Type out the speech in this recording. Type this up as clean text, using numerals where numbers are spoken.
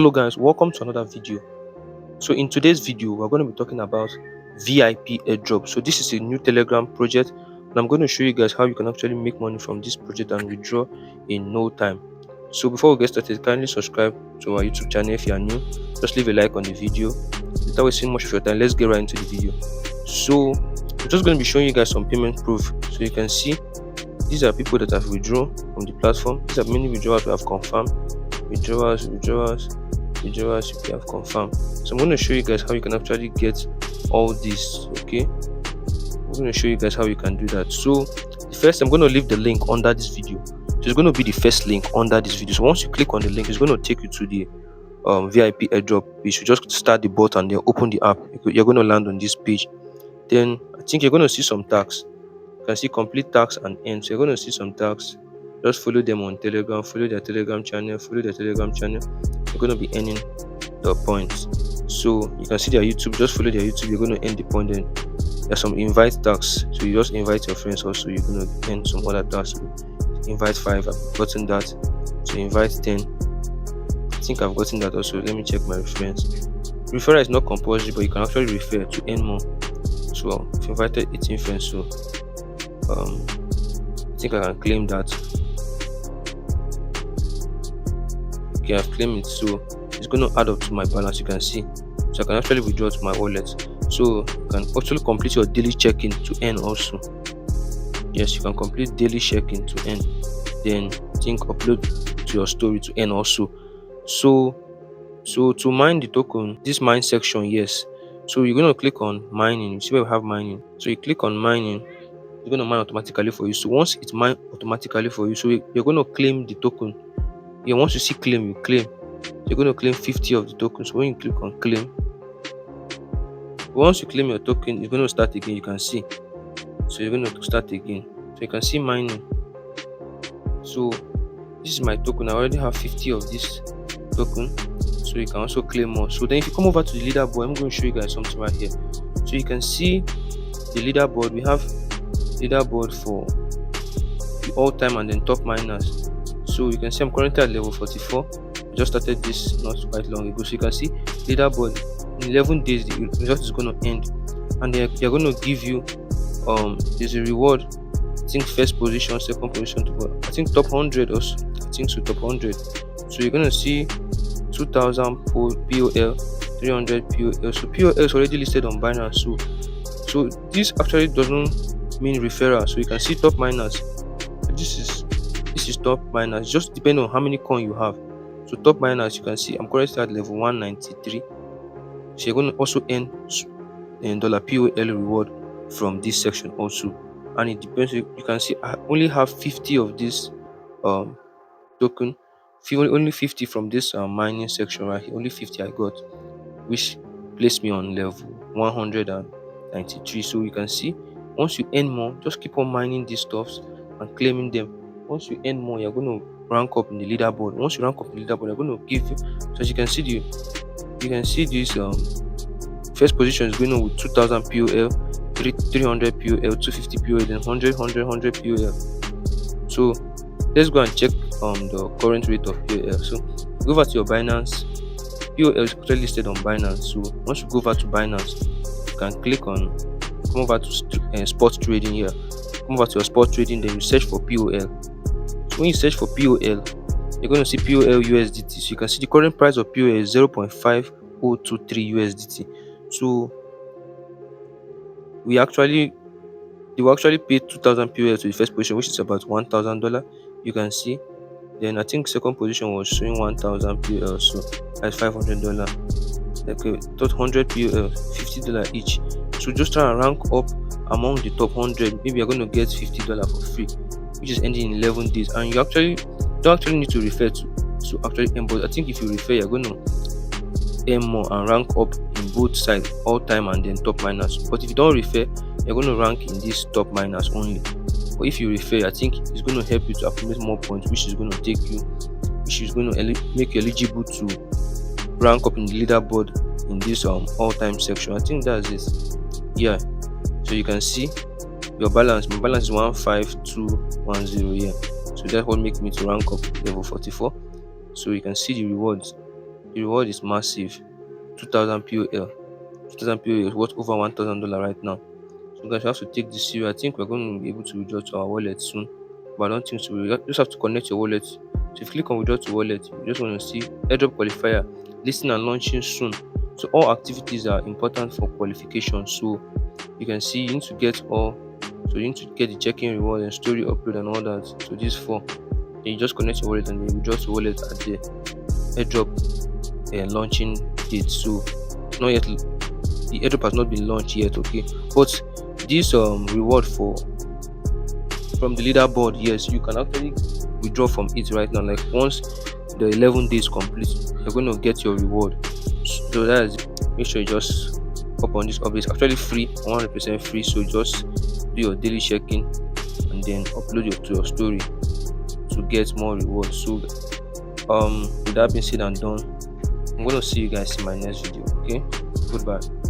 Hello guys, welcome to another video. So in today's video we're going to be talking about VIP airdrop. So this is a new Telegram project and I'm going to show you guys how you can actually make money from this project and withdraw in no time. So before we get started, kindly subscribe to our YouTube channel if you are new. Just leave a like on the video. Without wasting much of your time, let's get right into the video. So I'm just going to be showing you guys some payment proof. So you can see these are people that have withdrawn from the platform. These are many withdrawals we have confirmed. Withdrawals we have confirmed. So I'm going to show you guys how you can actually get all this. Okay, I'm going to show you guys how you can do that. So first, I'm going to leave the link under this video. So it's going to be the first link under this video. So once you click on the link, it's going to take you to the VIP airdrop. You should just start the bot and then open the app. You're going to land on this page. Then I think you're going to see some tags. You can see complete tags and end. So you're going to see some tags. Just follow them on Telegram, follow their Telegram channel, You're going to be earning the points. So you can see their YouTube, just follow their YouTube, you're going to earn the point. Then there's some invite tags. So you just invite your friends also, you're going to earn some other tags. So invite 5, I've gotten that. So invite 10. I think I've gotten that also. Let me check my reference. Referral is not compulsory, but you can actually refer to earn more. So I've invited 18 friends, so I think I can claim that. Okay, I've claimed it, so it's going to add up to my balance. You can see, so I can actually withdraw to my wallet. So you can actually complete your daily check-in to earn also. Yes, you can complete daily check-in to earn. Then I think upload to your story to earn also. So to mine the token, this mine section, yes. So you're going to click on mining. You see where we have mining. So you click on mining. It's going to mine automatically for you. So once it mine automatically for you, so you're going to claim the token. Yeah, once you see claim, you claim. You're going to claim 50 of the tokens. So when you click on claim, once you claim your token, it's going to start again. You can see. So you're going to start again. So you can see mining. So this is my token. I already have 50 of this token. So you can also claim more. So then if you come over to the leaderboard, I'm going to show you guys something right here. So you can see the leaderboard. We have leaderboard for the all-time and then top miners. So you can see I'm currently at level 44. I just started this not quite long ago. So you can see leaderboard in 11 days the result is going to end, and they're going to give you there's a reward. I think first position, second position, I think top 100 also. I think so, top 100. So you're going to see 2000 POL, 300 POL. So POL is already listed on Binance. So this actually doesn't mean referral. So you can see top miners. This is top miners. Just depending on how many coin you have. So top miners, you can see I'm currently at level 193. So you're going to also earn $POL reward from this section also. And it depends. You can see I only have 50 of this token. Only 50 from this mining section right here. Only 50 I got, which placed me on level 193. So you can see once you earn more, just keep on mining these stuffs and claiming them. Once you earn more, you're going to rank up in the leaderboard. Once you rank up in the leaderboard, they're going to give you. So as you can see this first position is going on with 2000 POL, 300 POL, 250 POL, then 100 POL. So let's go and check the current rate of POL. So go over to your Binance. POL is actually listed on Binance. So once you go over to Binance, you can come over to spot trading here. Come over to your spot trading, then you search for POL. So when you search for POL, you're going to see POL USDT. So you can see the current price of POL is 0.5023 USDT. So they will actually pay 2000 POL to the first position, which is about $1,000. You can see. Then I think second position was showing 1000 POL, so that's $500. Okay, top 100 POL, $50 each. So just try and rank up among the top 100. Maybe you're going to get $50 for free, which is ending in 11 days. And you don't actually need to refer to actually earn, but I think if you refer, you're going to earn more and rank up in both sides, all time and then top miners. But if you don't refer, you're going to rank in these top miners only. But if you refer, I think it's going to help you to accumulate more points, which is going to make you eligible to rank up in the leaderboard in this all-time section. I think that's it. Yeah, so you can see your balance. My balance is 15210. Yeah, so that's what makes me to rank up level 44. So you can see the rewards. The reward is massive. 2000 POL. 2000 POL is worth over $1,000 right now. So guys, you have to take this serious. I think we're going to be able to withdraw to our wallet soon, but I don't think so. You just have to connect your wallet. So if you click on withdraw to wallet, you just want to see airdrop qualifier listing and launching soon. So all activities are important for qualification. So you can see you need to get all. So you need to get the check-in reward and story upload and all that. So these four. Then you just connect your wallet and then withdraw to wallet at the airdrop launching date. So not yet, the airdrop has not been launched yet, okay, but this reward from the leaderboard, yes, you can actually withdraw from it right now. Like once the 11 days complete, you're going to get your reward. So that is, make sure you just hop on this update. It's actually free, 100% free. So just do your daily check-in and then upload it to your story to get more rewards. So with that being said and done, I'm gonna see you guys in my next video. Okay, goodbye.